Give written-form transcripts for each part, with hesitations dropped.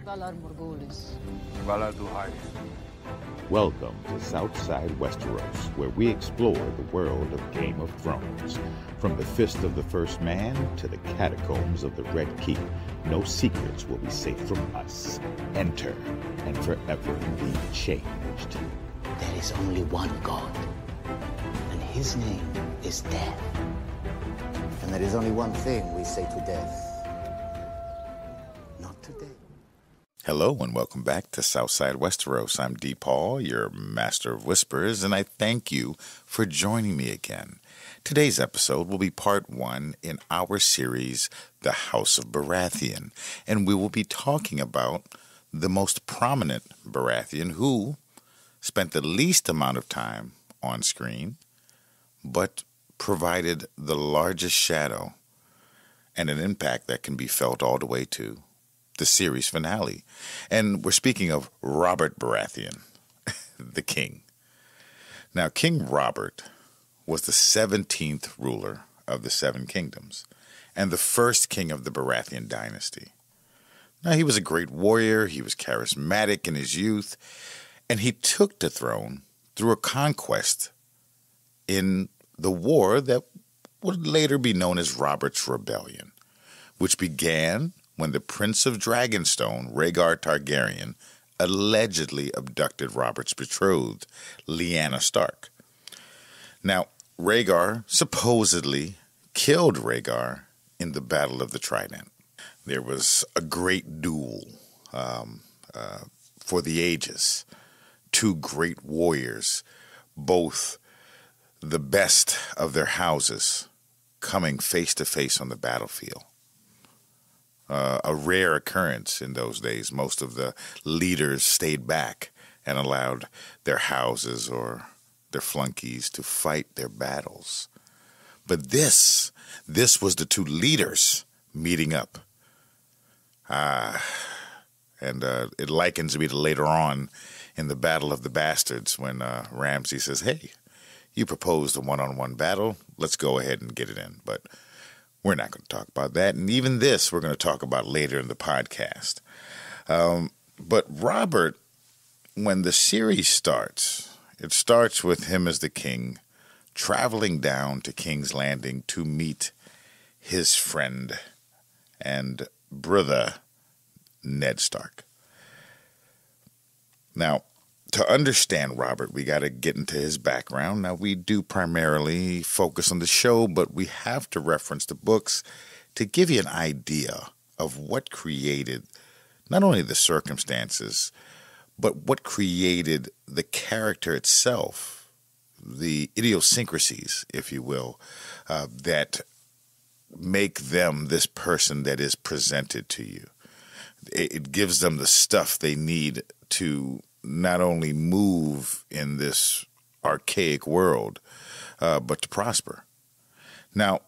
Valar Morghulis. Valar Dohaeris. Welcome to Southside Westeros, where we explore the world of Game of Thrones. From the Fist of the First Man to the catacombs of the Red Keep, no secrets will be safe from us. Enter and forever be changed. There is only one God, and his name is Death. And there is only one thing we say to death. Not today. Hello and welcome back to Southside Westeros. I'm D. Paul, your Master of Whispers, and I thank you for joining me again. Today's episode will be part 1 in our series, The House of Baratheon, and we will be talking about the most prominent Baratheon who spent the least amount of time on screen, but provided the largest shadow and an impact that can be felt all the way to the series finale. And we're speaking of Robert Baratheon, the king. Now, King Robert was the 17th ruler of the Seven Kingdoms and the first king of the Baratheon dynasty. Now, he was a great warrior, he was charismatic in his youth, and he took the throne through a conquest in the war that would later be known as Robert's Rebellion, which began when the Prince of Dragonstone, Rhaegar Targaryen, allegedly abducted Robert's betrothed, Lyanna Stark. Now, Rhaegar supposedly killed Rhaegar in the Battle of the Trident. There was a great duel for the ages. Two great warriors, both the best of their houses, coming face to face on the battlefield. A rare occurrence in those days. Most of the leaders stayed back and allowed their houses or their flunkies to fight their battles. But this was the two leaders meeting up. And it likens me to later on in the Battle of the Bastards when Ramsay says, hey, you proposed a one-on-one battle. Let's go ahead and get it in. But we're not going to talk about that. And even this we're going to talk about later in the podcast. But Robert, when the series starts, it starts with him as the king traveling down to King's Landing to meet his friend and brother, Ned Stark. Now, to understand Robert, we got to get into his background. Now, we do primarily focus on the show, but we have to reference the books to give you an idea of what created not only the circumstances, but what created the character itself, the idiosyncrasies, if you will, that make them this person that is presented to you. It gives them the stuff they need to not only move in this archaic world, but to prosper. Now,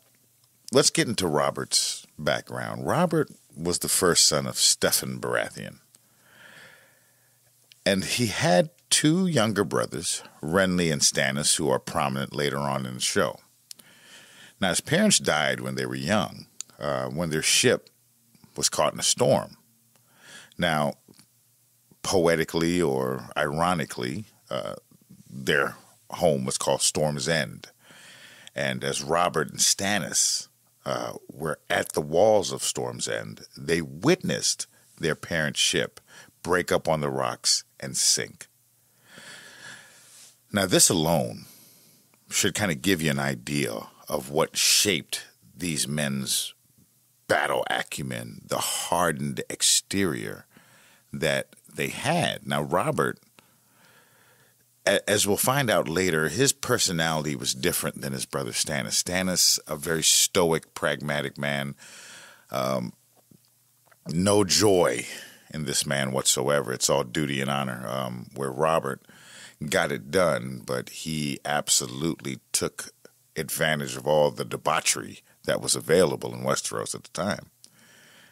let's get into Robert's background. Robert was the first son of Steffon Baratheon. And he had two younger brothers, Renly and Stannis, who are prominent later on in the show. Now, his parents died when they were young, when their ship was caught in a storm. Now, poetically or ironically, their home was called Storm's End. And as Robert and Stannis were at the walls of Storm's End, they witnessed their parents' ship break up on the rocks and sink. Now, this alone should kind of give you an idea of what shaped these men's battle acumen, the hardened exterior that they had. Now, Robert, as we'll find out later, his personality was different than his brother Stannis. Stannis, a very stoic, pragmatic man, no joy in this man whatsoever. It's all duty and honor, where Robert got it done, but he absolutely took advantage of all the debauchery that was available in Westeros at the time.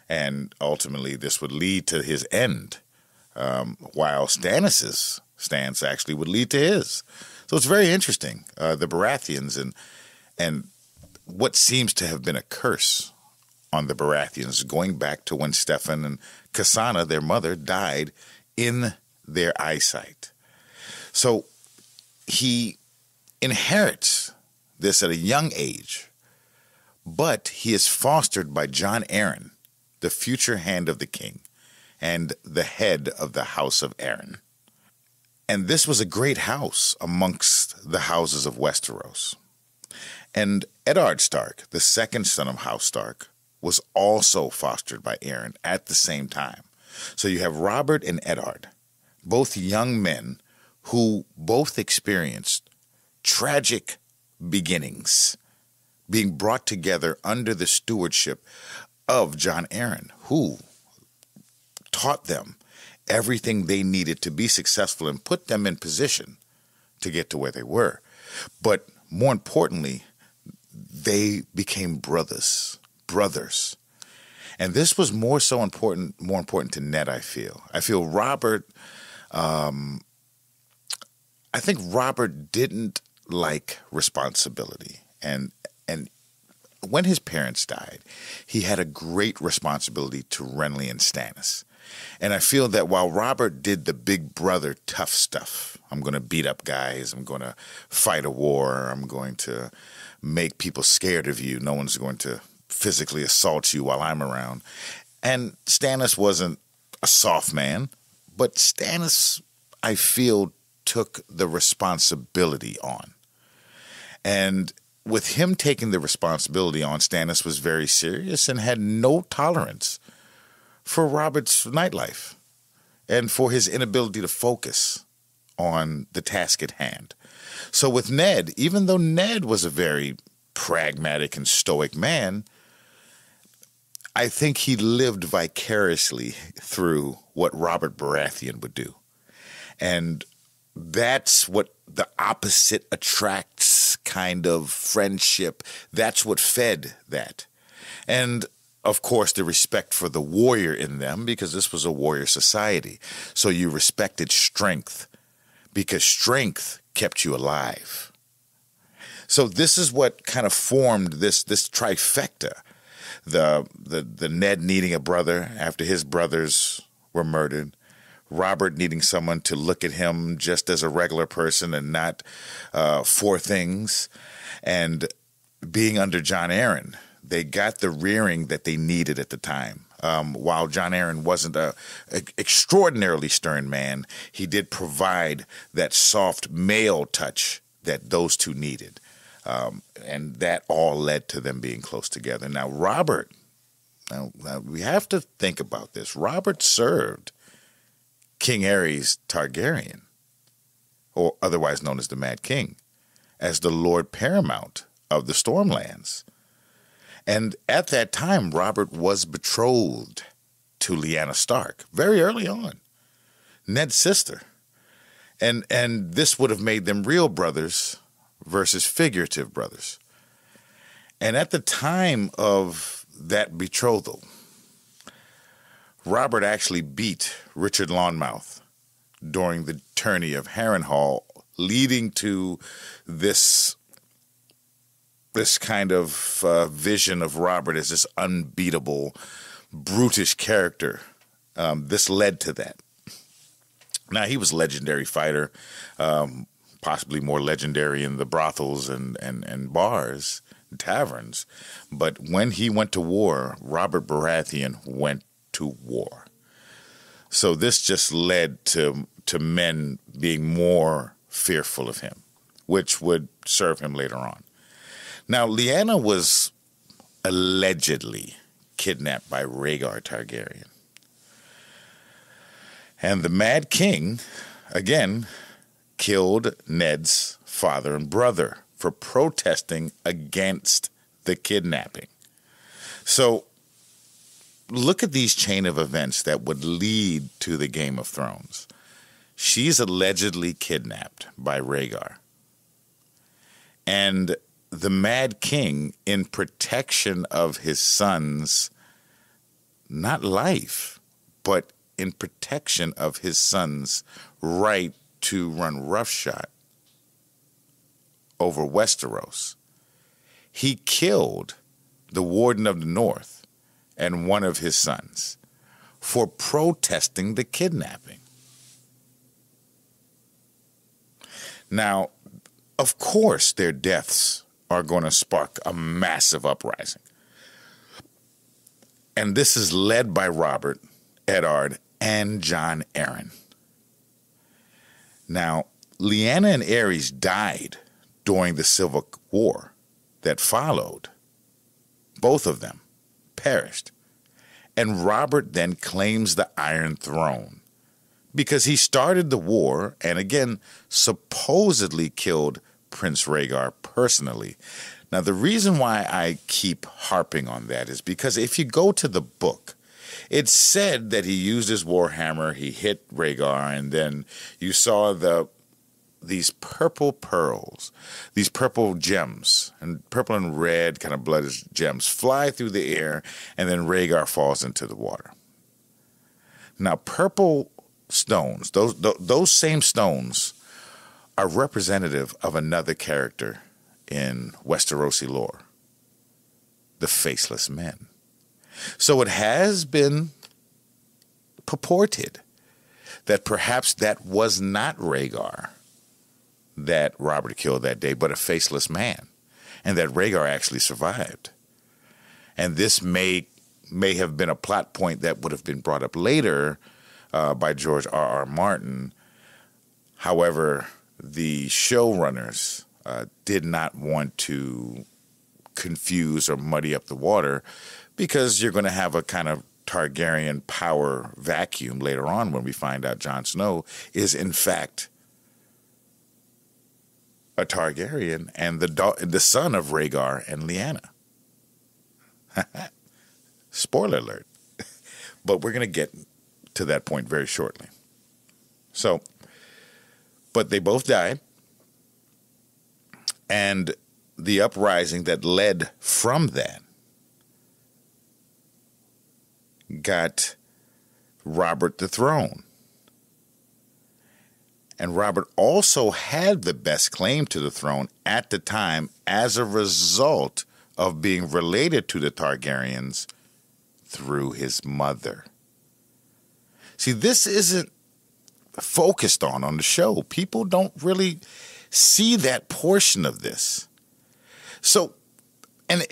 And ultimately, this would lead to his end, while Stannis's stance actually would lead to his. So it's very interesting, the Baratheons and what seems to have been a curse on the Baratheons, going back to when Steffon and Kasana, their mother, died in their eyesight. So he inherits this at a young age, but he is fostered by Jon Arryn, the future hand of the king and the head of the House of Arryn. And this was a great house amongst the houses of Westeros. And Eddard Stark, the second son of House Stark, was also fostered by Arryn at the same time. So you have Robert and Eddard, both young men who both experienced tragic beginnings, being brought together under the stewardship of Jon Arryn, who taught them everything they needed to be successful and put them in position to get to where they were. But more importantly, they became brothers. And this was more important to Ned, I feel. I feel Robert, I think Robert didn't like responsibility. And when his parents died, he had a great responsibility to Renly and Stannis. And I feel that while Robert did the big brother tough stuff, I'm going to beat up guys, I'm going to fight a war, I'm going to make people scared of you, no one's going to physically assault you while I'm around. And Stannis wasn't a soft man, but Stannis, I feel, took the responsibility on. And with him taking the responsibility on, Stannis was very serious and had no tolerance for Robert's nightlife and for his inability to focus on the task at hand. So with Ned, even though Ned was a very pragmatic and stoic man, I think he lived vicariously through what Robert Baratheon would do. And that's what the opposite attracts kind of friendship. That's what fed that. And of course, the respect for the warrior in them, because this was a warrior society. So you respected strength because strength kept you alive. So this is what kind of formed this trifecta. The Ned needing a brother after his brothers were murdered. Robert needing someone to look at him just as a regular person and not for things. And being under Jon Arryn, they got the rearing that they needed at the time. While Jon Arryn wasn't an extraordinarily stern man, he did provide that soft male touch that those two needed. And that all led to them being close together. Now, Robert, now we have to think about this. Robert served King Aerys Targaryen, or otherwise known as the Mad King, as the Lord Paramount of the Stormlands. And at that time, Robert was betrothed to Lyanna Stark very early on, Ned's sister. And this would have made them real brothers versus figurative brothers. And at the time of that betrothal, Robert actually beat Richard Lonmouth during the tourney of Harrenhal, leading to this kind of vision of Robert as this unbeatable, brutish character. This led to that. Now, he was a legendary fighter, possibly more legendary in the brothels and bars, and taverns. But when he went to war, Robert Baratheon went to war. So this just led to men being more fearful of him, which would serve him later on. Now, Lyanna was allegedly kidnapped by Rhaegar Targaryen. And the Mad King, again, killed Ned's father and brother for protesting against the kidnapping. So look at these chain of events that would lead to the Game of Thrones. She's allegedly kidnapped by Rhaegar. And the Mad King, in protection of his son's, not life, but in protection of his son's right to run roughshod over Westeros, he killed the Warden of the North and one of his sons, for protesting the kidnapping. Now, of course, their deaths are going to spark a massive uprising. And this is led by Robert, Eddard, and Jon Arryn. Now, Lyanna and Aerys died during the Civil War that followed. Both of them perished. And Robert then claims the Iron Throne because he started the war and again supposedly killed Prince Rhaegar personally. Now, the reason why I keep harping on that is because if you go to the book, it said that he used his warhammer, he hit Rhaegar, and then you saw these purple pearls, these purple gems, and purple and red kind of blooded gems fly through the air, and then Rhaegar falls into the water. Now, purple stones, those same stones are representative of another character in Westerosi lore, the Faceless Men. So it has been purported that perhaps that was not Rhaegar that Robert killed that day, but a faceless man, and that Rhaegar actually survived. And this may have been a plot point that would have been brought up later by George R.R. Martin. However, the showrunners did not want to confuse or muddy up the water because you're going to have a kind of Targaryen power vacuum later on when we find out Jon Snow is in fact a Targaryen and the son of Rhaegar and Lyanna. Spoiler alert. But we're going to get to that point very shortly. So, but they both died. And the uprising that led from that got Robert the throne. And Robert also had the best claim to the throne at the time as a result of being related to the Targaryens through his mother. See, this isn't focused on the show. People don't really see that portion of this. So, and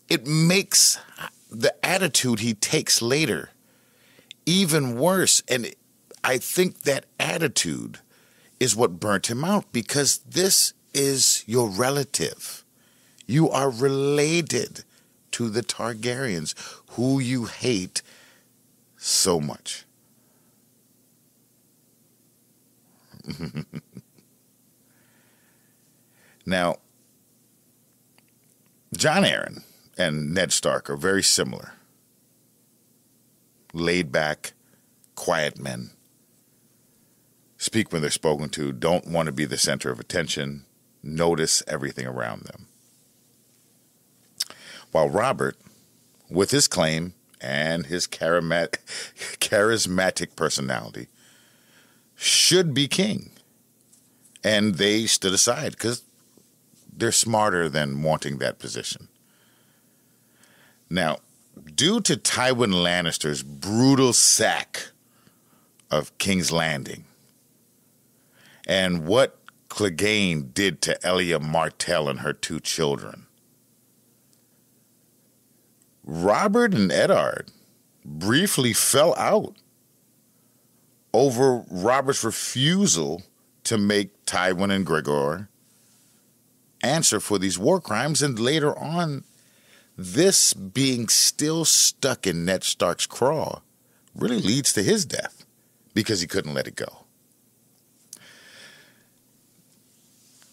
it makes the attitude he takes later even worse. And I think that attitude is what burnt him out, because this is your relative. You are related to the Targaryens, who you hate so much. Now, Jon Arryn and Ned Stark are very similar. Laid back, quiet men. Speak when they're spoken to, don't want to be the center of attention, notice everything around them. While Robert, with his claim and his charismatic personality, should be king. And they stood aside because they're smarter than wanting that position. Now, due to Tywin Lannister's brutal sack of King's Landing and what Clegane did to Elia Martell and her 2 children, Robert and Eddard briefly fell out over Robert's refusal to make Tywin and Gregor answer for these war crimes, and later on, this being still stuck in Ned Stark's craw really leads to his death because he couldn't let it go.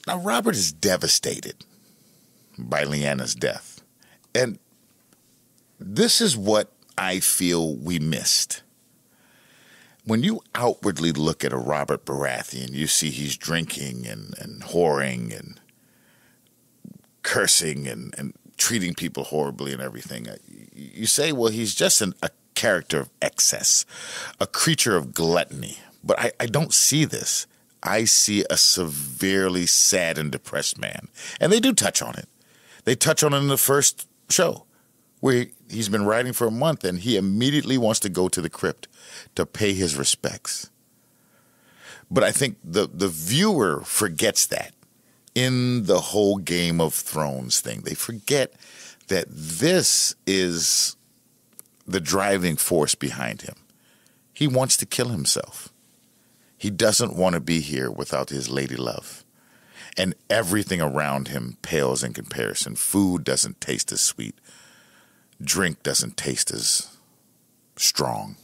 Now, Robert is devastated by Lyanna's death, and this is what I feel we missed. When you outwardly look at a Robert Baratheon, you see he's drinking and whoring and cursing and treating people horribly and everything. You say, well, he's just a character of excess, a creature of gluttony. But I don't see this. I see a severely sad and depressed man. And they do touch on it. They touch on it in the first show where he's been riding for a month, and he immediately wants to go to the crypt to pay his respects. But I think the viewer forgets that in the whole Game of Thrones thing. They forget that this is the driving force behind him. He wants to kill himself. He doesn't want to be here without his lady love. And everything around him pales in comparison. Food doesn't taste as sweet. Drink doesn't taste as strong.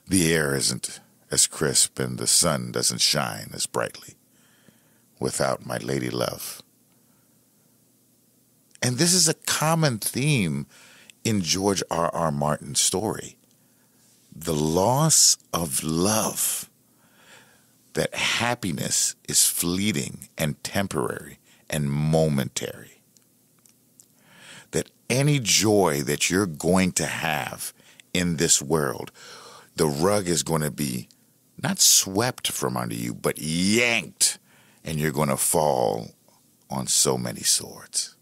The air isn't as crisp, and the sun doesn't shine as brightly without my lady love. And this is a common theme in George R.R. Martin's story. The loss of love. That happiness is fleeting and temporary and momentary. That any joy that you're going to have in this world, the rug is going to be not swept from under you, but yanked, and you're going to fall on so many swords.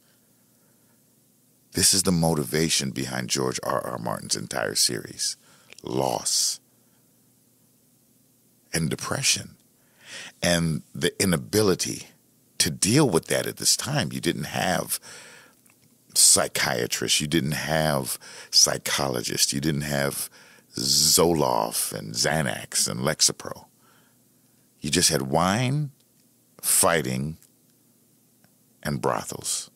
This is the motivation behind George R.R. Martin's entire series. Loss and depression. And the inability to deal with that at this time. You didn't have psychiatrists. You didn't have psychologists. You didn't have Zoloft and Xanax and Lexapro. You just had wine, fighting, and brothels.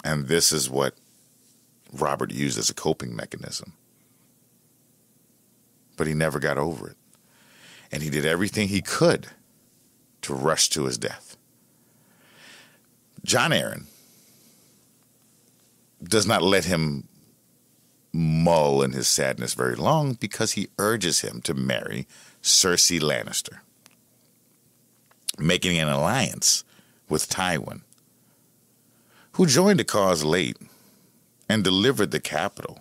And this is what Robert used as a coping mechanism. But he never got over it. And he did everything he could to rush to his death. Jon Arryn does not let him mull in his sadness very long, because he urges him to marry Cersei Lannister, making an alliance with Tywin, who joined the cause late and delivered the capital.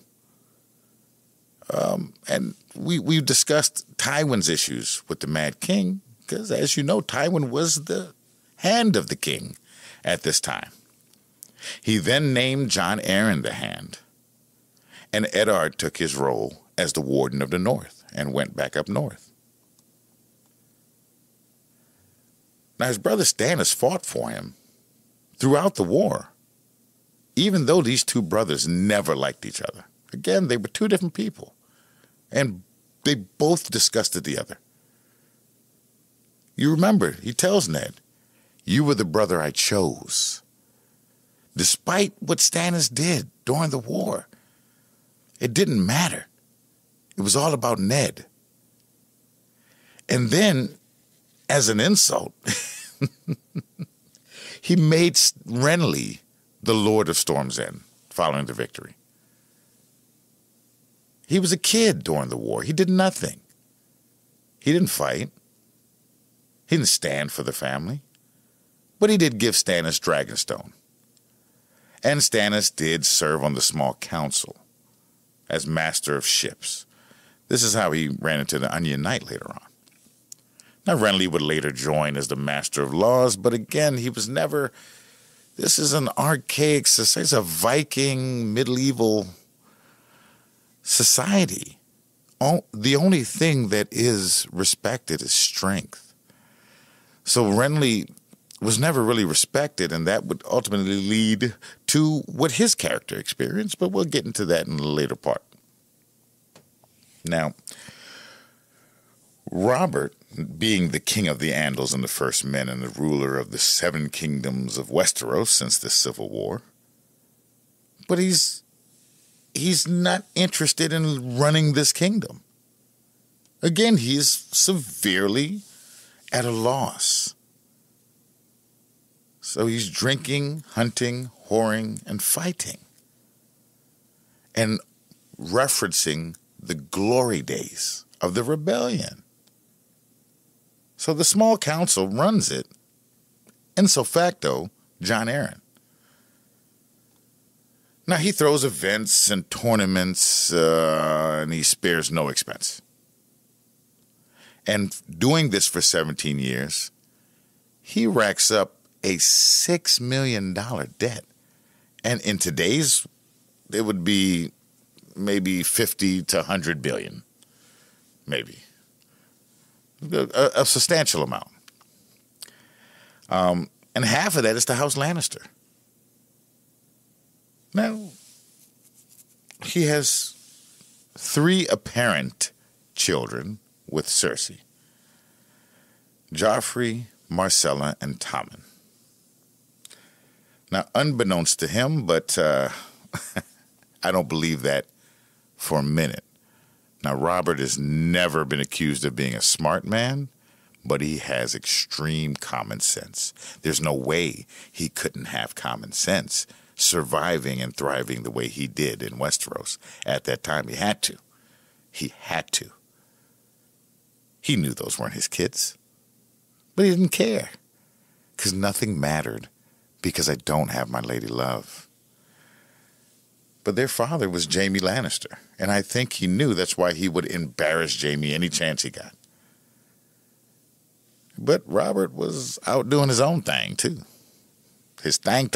And we've discussed Tywin's issues with the Mad King, because, as you know, Tywin was the hand of the king at this time. He then named Jon Arryn the Hand, and Eddard took his role as the Warden of the North and went back up north. Now, his brother Stannis fought for him throughout the war, even though these two brothers never liked each other. Again, they were two different people, and they both disgusted the other. You remember, he tells Ned, "You were the brother I chose." Despite what Stannis did during the war, it didn't matter. It was all about Ned. And then, as an insult, he made Renly the Lord of Storm's End following the victory. He was a kid during the war. He did nothing. He didn't fight. He didn't stand for the family. But he did give Stannis Dragonstone. And Stannis did serve on the small council as master of ships. This is how he ran into the Onion Knight later on. Now, Renly would later join as the master of laws, but again, he was never... This is an archaic society. It's a Viking, medieval society. The only thing that is respected is strength. So Renly was never really respected, and that would ultimately lead to what his character experienced, but we'll get into that in a later part. Now, Robert, being the king of the Andals and the First Men and the ruler of the 7 kingdoms of Westeros since the Civil War, but he's not interested in running this kingdom. Again, he's severely at a loss. So he's drinking, hunting, whoring, and fighting, and referencing the glory days of the rebellion. So the small council runs it, ipso facto, Jon Arryn. Now, he throws events and tournaments, and he spares no expense. And doing this for 17 years, he racks up a $6 million debt And in today's, it would be maybe 50 to 100 billion. Maybe. A substantial amount. And half of that is to House Lannister. Now, he has 3 apparent children with Cersei. Joffrey, Marcella, and Tommen. Now, unbeknownst to him, but I don't believe that for a minute. Now, Robert has never been accused of being a smart man, but he has extreme common sense. There's no way he couldn't have common sense surviving and thriving the way he did in Westeros. At that time, he had to. He had to. He knew those weren't his kids, but he didn't care because nothing mattered because I don't have my lady love. But their father was Jaime Lannister, and I think he knew that's why he would embarrass Jaime any chance he got. But Robert was out doing his own thing, too. His thang.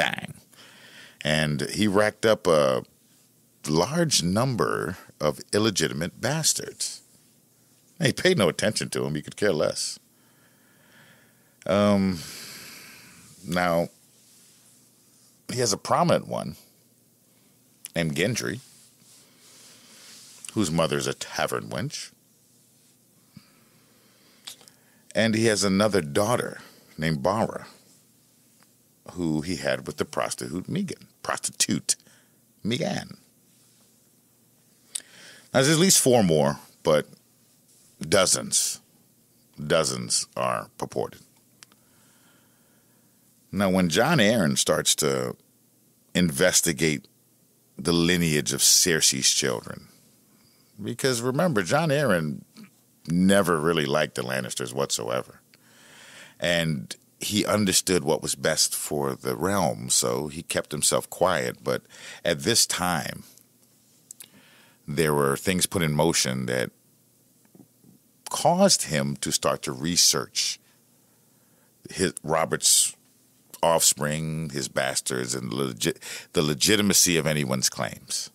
And he racked up a large number of illegitimate bastards. He paid no attention to him. He could care less. Now, he has a prominent one named Gendry, whose mother's a tavern wench. And he has another daughter named Bara, who he had with the prostitute Megan. Now, there's at least 4 more, but dozens are purported. Now, when Jon Arryn starts to investigate the lineage of Cersei's children, because remember, Jon Arryn never really liked the Lannisters whatsoever. And he understood what was best for the realm, so he kept himself quiet. But at this time, there were things put in motion that caused him to start to research Robert's offspring, his bastards, and the legitimacy of anyone's claims.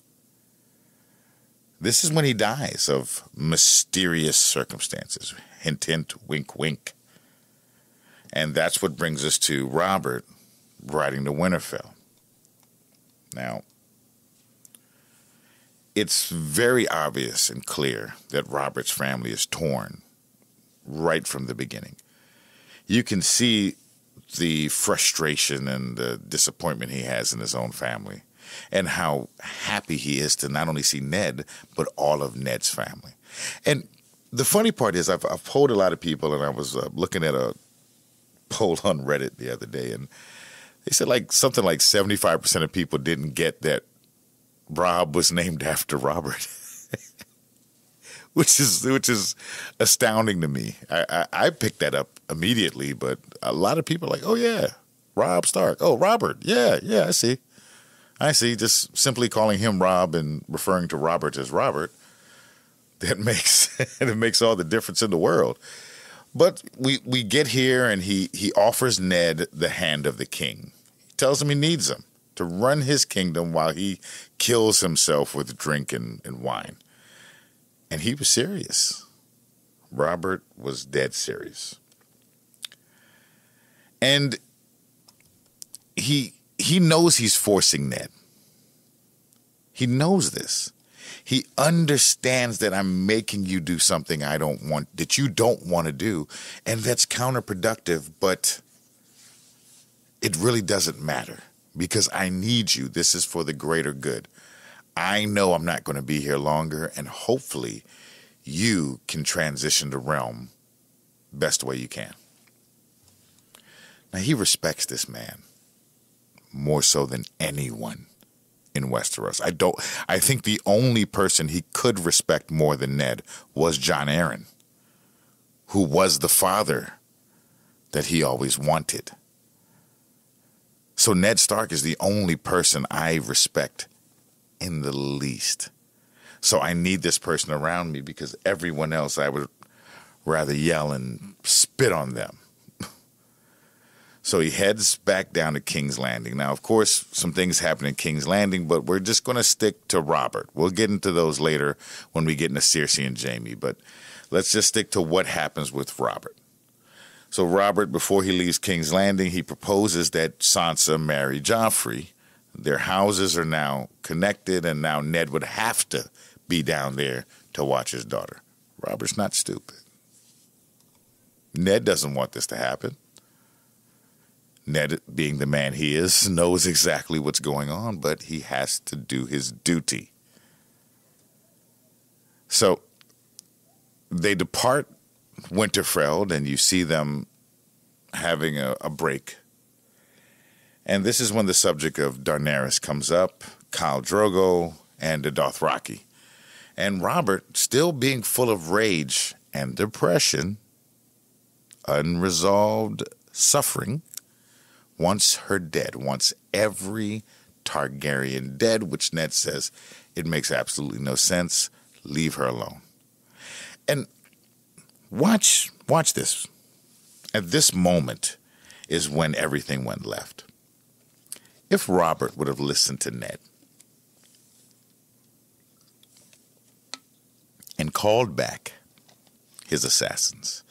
This is when he dies of mysterious circumstances. Hint, hint, wink, wink. And that's what brings us to Robert riding to Winterfell. Now, it's very obvious and clear that Robert's family is torn right from the beginning. You can see the frustration and the disappointment he has in his own family, and how happy he is to not only see Ned, but all of Ned's family. And the funny part is I've polled a lot of people, and I was looking at a poll on Reddit the other day, and they said something like 75% of people didn't get that Robb was named after Robert, which is astounding to me. I picked that up immediately, but a lot of people are like, oh yeah, Robb Stark. Oh, Robert. Yeah, I see. Just simply calling him Robb and referring to Robert as Robert, that makes all the difference in the world. But we get here, and he offers Ned the hand of the king. He tells him he needs him to run his kingdom while he kills himself with drink and wine. And he was serious. Robert was dead serious. And he knows he's forcing Ned. He knows this. He understands that I'm making you do something that you don't want to do, and that's counterproductive, but it really doesn't matter because I need you. This is for the greater good. I know I'm not going to be here longer, and hopefully you can transition the realm best way you can. Now, he respects this man more so than anyone in Westeros. I think the only person he could respect more than Ned was Jon Arryn, who was the father that he always wanted. So Ned Stark is the only person I respect in the least. So I need this person around me because everyone else I would rather yell and spit on them. So he heads back down to King's Landing. Now, of course, some things happen in King's Landing, but we're just going to stick to Robert. We'll get into those later when we get into Cersei and Jaime, but let's just stick to what happens with Robert. So Robert, before he leaves King's Landing, he proposes that Sansa marry Joffrey. Their houses are now connected, and now Ned would have to be down there to watch his daughter. Robert's not stupid. Ned doesn't want this to happen. Ned, being the man he is, knows exactly what's going on, but he has to do his duty. So they depart Winterfell, and you see them having a break. And this is when the subject of Daenerys comes up, Khal Drogo, and the Dothraki. And Robert, still being full of rage and depression, unresolved suffering, wants her dead, wants every Targaryen dead, which Ned says it makes absolutely no sense. Leave her alone. And watch this. At this moment is when everything went left. If Robert would have listened to Ned and called back his assassins,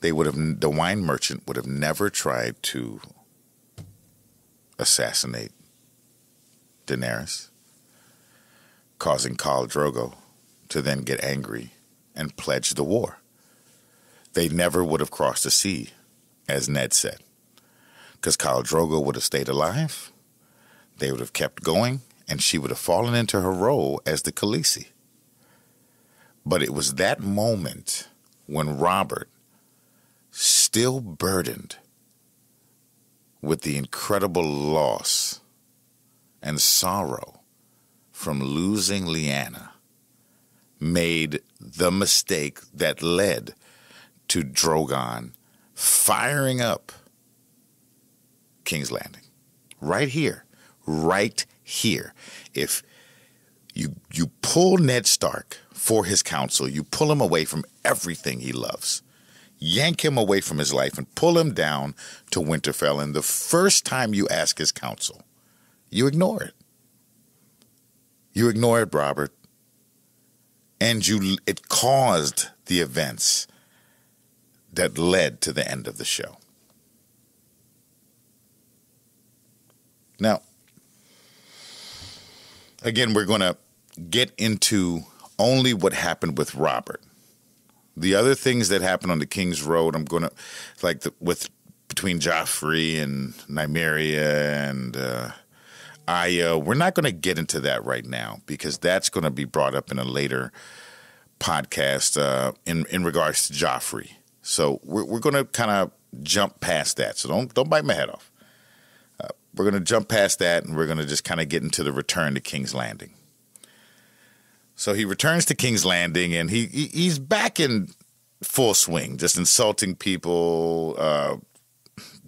the wine merchant would have never tried to assassinate Daenerys, causing Khal Drogo to then get angry and pledge the war. They never would have crossed the sea, as Ned said, because Khal Drogo would have stayed alive, they would have kept going, and she would have fallen into her role as the Khaleesi. But it was that moment when Robert, still burdened with the incredible loss and sorrow from losing Lyanna, made the mistake that led to Drogon firing up King's Landing. Right here. If you pull Ned Stark for his counsel, you pull him away from everything he loves, yank him away from his life and pull him down to Winterfell, and the first time you ask his counsel, you ignore it. You ignore it, Robert. And it caused the events that led to the end of the show. Now, again, we're going to get into only what happened with Robert. The other things that happened on the King's Road, I'm going to, between Joffrey and Nymeria and Arya, we're not going to get into that right now because that's going to be brought up in a later podcast in regards to Joffrey. So we're going to kind of jump past that. So don't bite my head off. We're going to jump past that, and we're going to just kind of get into the return to King's Landing. So he returns to King's Landing, and he's back in full swing, just insulting people,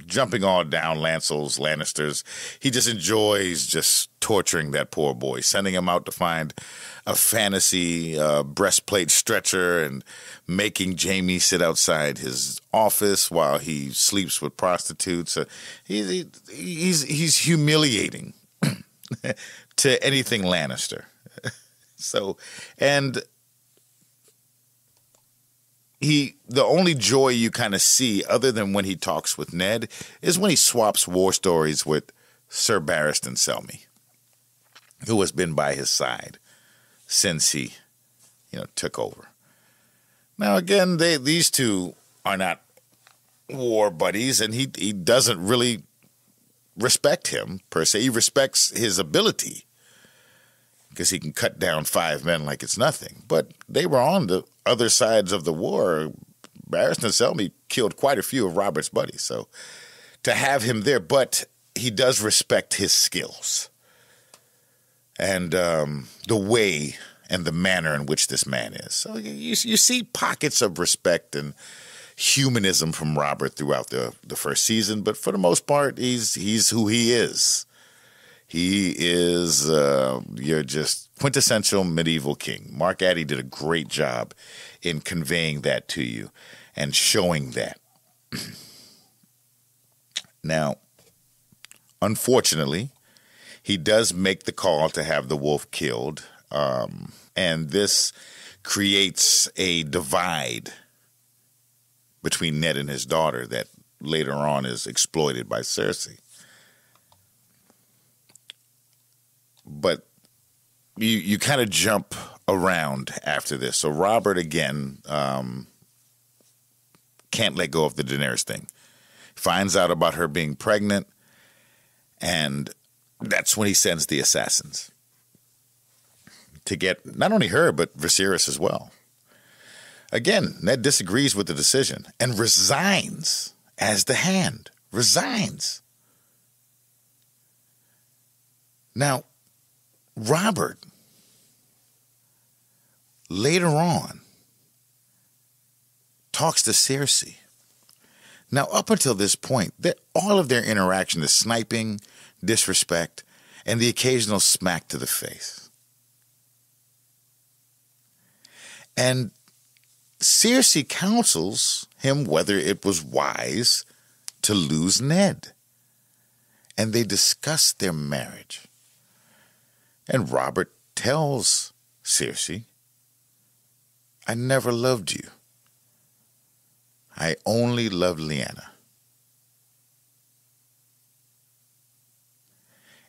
jumping all down Lannisters. He just enjoys just torturing that poor boy, sending him out to find a fantasy breastplate stretcher and making Jaime sit outside his office while he sleeps with prostitutes. He's humiliating to anything Lannister. So, and the only joy you kind of see, other than when he talks with Ned, is when he swaps war stories with Sir Barristan Selmy, who has been by his side since he, took over. Now, again, these two are not war buddies, and he doesn't really respect him, per se. He respects his ability, because he can cut down 5 men like it's nothing. But they were on the other sides of the war. Barristan Selmy killed quite a few of Robert's buddies. So to have him there, but he does respect his skills and the way and the manner in which this man is. So you see pockets of respect and humanism from Robert throughout the first season, but for the most part, he's who he is. He is your just quintessential medieval king. Mark Addy did a great job in conveying that to you and showing that. Now, unfortunately, he does make the call to have the wolf killed, and this creates a divide between Ned and his daughter that later on is exploited by Cersei. But you kind of jump around after this. So Robert, again, can't let go of the Daenerys thing. Finds out about her being pregnant, and that's when he sends the assassins to get not only her, but Viserys as well. Again, Ned disagrees with the decision and resigns as the Hand. Resigns. Now, Robert, later on, talks to Cersei. Now, up until this point, all of their interaction is sniping, disrespect, and the occasional smack to the face. And Cersei counsels him whether it was wise to lose Ned. And they discuss their marriage. And Robert tells Cersei, I never loved you. I only loved Lyanna.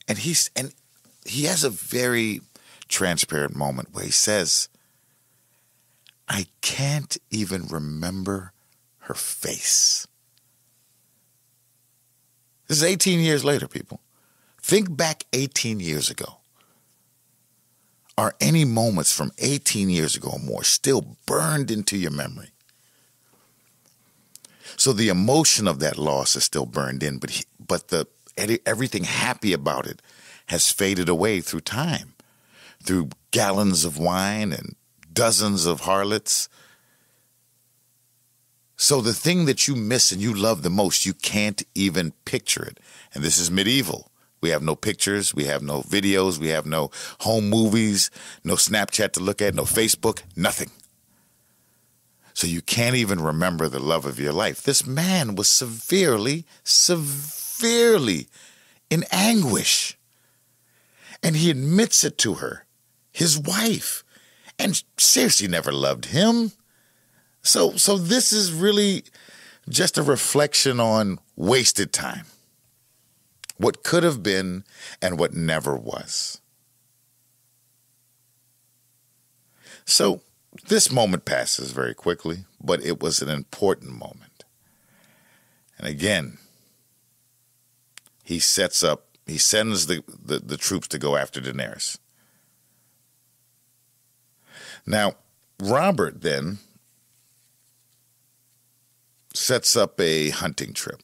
And he has a very transparent moment where he says, I can't even remember her face. This is 18 years later, people. Think back 18 years ago. Are any moments from 18 years ago or more still burned into your memory? So the emotion of that loss is still burned in, but everything happy about it has faded away through time, through gallons of wine and dozens of harlots. So the thing that you miss and you love the most, you can't even picture it. And this is medieval. We have no pictures, we have no videos, we have no home movies, no Snapchat to look at, no Facebook, nothing. So you can't even remember the love of your life. This man was severely in anguish. And he admits it to her, his wife. And Cersei never loved him. So this is really just a reflection on wasted time. What could have been and what never was. So this moment passes very quickly, but it was an important moment. And again, he sends the troops to go after Daenerys. Now, Robert then sets up a hunting trip.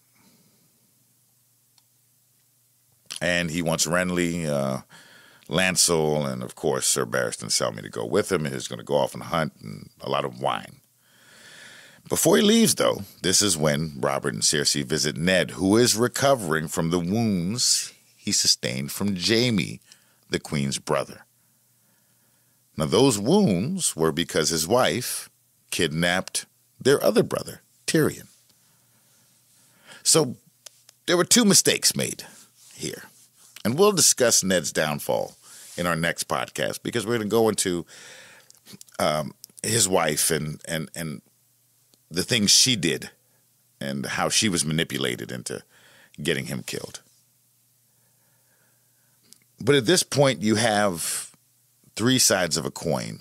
And he wants Renly, Lancel, and of course Sir Barristan Selmy to go with him. And he's going to go off and hunt and a lot of wine. Before he leaves, though, this is when Robert and Cersei visit Ned, who is recovering from the wounds he sustained from Jaime, the Queen's brother. Now, those wounds were because his wife kidnapped their other brother, Tyrion. So there were two mistakes made here. And we'll discuss Ned's downfall in our next podcast because we're going to go into his wife and the things she did and how she was manipulated into getting him killed. But at this point, you have three sides of a coin,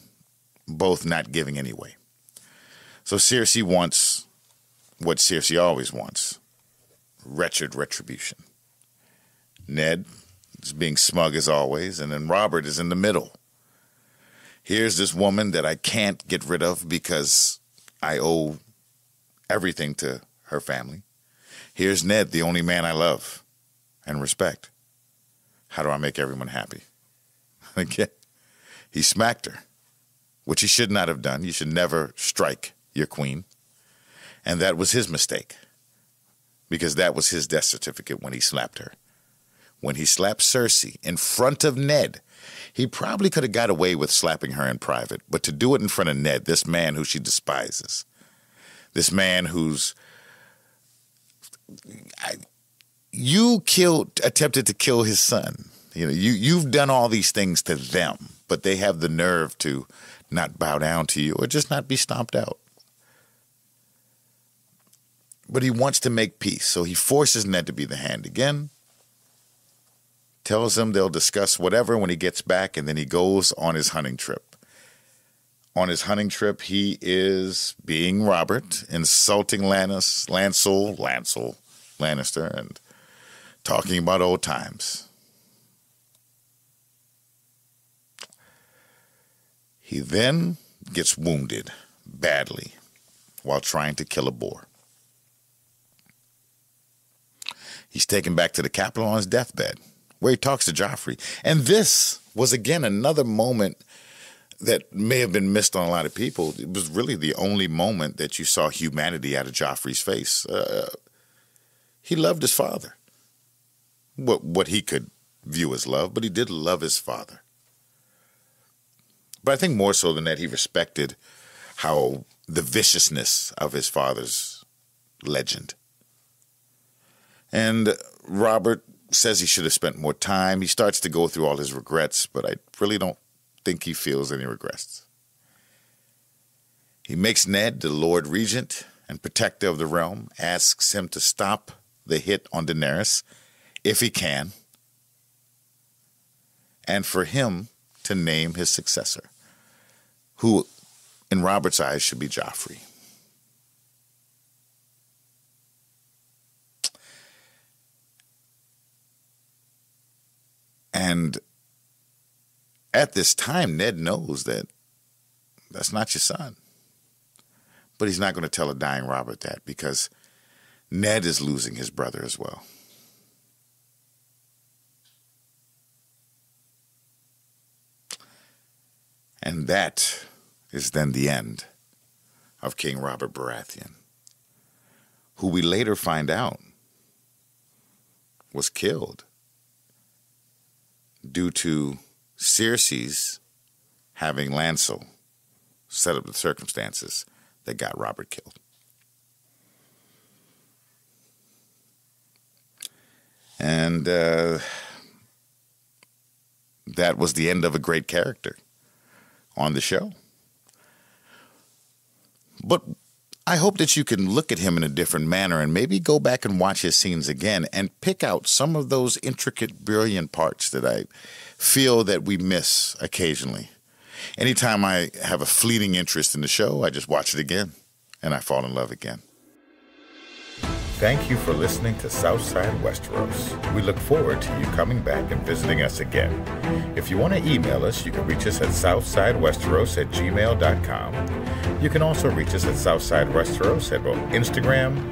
both not giving anyway. So Cersei wants what Cersei always wants, wretched retribution. Ned is being smug as always, and then Robert is in the middle. Here's this woman that I can't get rid of because I owe everything to her family. Here's Ned, the only man I love and respect. How do I make everyone happy? Again, he smacked her, which he should not have done. You should never strike your queen. And that was his mistake, because that was his death certificate when he slapped her. When he slapped Cersei in front of Ned, he probably could have got away with slapping her in private, but to do it in front of Ned, this man who she despises, this man who's you attempted to kill his son. You've done all these things to them, but they have the nerve to not bow down to you or just not be stomped out. But he wants to make peace, so he forces Ned to be the hand again, tells him they'll discuss whatever when he gets back, and then he goes on his hunting trip. On his hunting trip, he is being Robert, insulting Lancel Lannister, and talking about old times. He then gets wounded badly while trying to kill a boar. He's taken back to the capital on his deathbed, where he talks to Joffrey. And this was, again, another moment that may have been missed on a lot of people. It was really the only moment that you saw humanity out of Joffrey's face. He loved his father. What he could view as love, but he did love his father. But I think more so than that, he respected how the viciousness of his father's legend. And Robert says he should have spent more time. He starts to go through all his regrets, but I really don't think he feels any regrets. He makes Ned the Lord Regent and protector of the realm, asks him to stop the hit on Daenerys if he can, and for him to name his successor, who, in Robert's eyes, should be Joffrey. And at this time, Ned knows that that's not your son. But he's not going to tell a dying Robert that, because Ned is losing his brother as well. And that is then the end of King Robert Baratheon, who we later find out was killed due to Cersei's having Lancel set up the circumstances that got Robert killed. And that was the end of a great character on the show. But I hope that you can look at him in a different manner and maybe go back and watch his scenes again and pick out some of those intricate, brilliant parts that I feel that we miss occasionally. Anytime I have a fleeting interest in the show, I just watch it again and I fall in love again. Thank you for listening to Southside Westeros. We look forward to you coming back and visiting us again. If you want to email us, you can reach us at southsidewesteros@gmail.com. You can also reach us at Southside Westeros at both Instagram,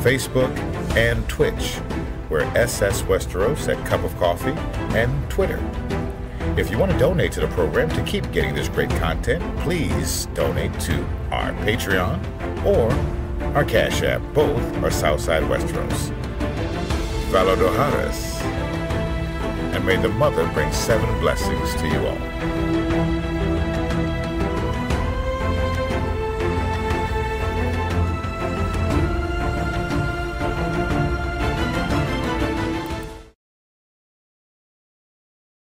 Facebook, and Twitch. We're SS Westeros at Cup of Coffee and Twitter. If you want to donate to the program to keep getting this great content, please donate to our Patreon or our Cash App. Both are Southside Westeros. Valadoharas. And may the Mother bring 7 blessings to you all.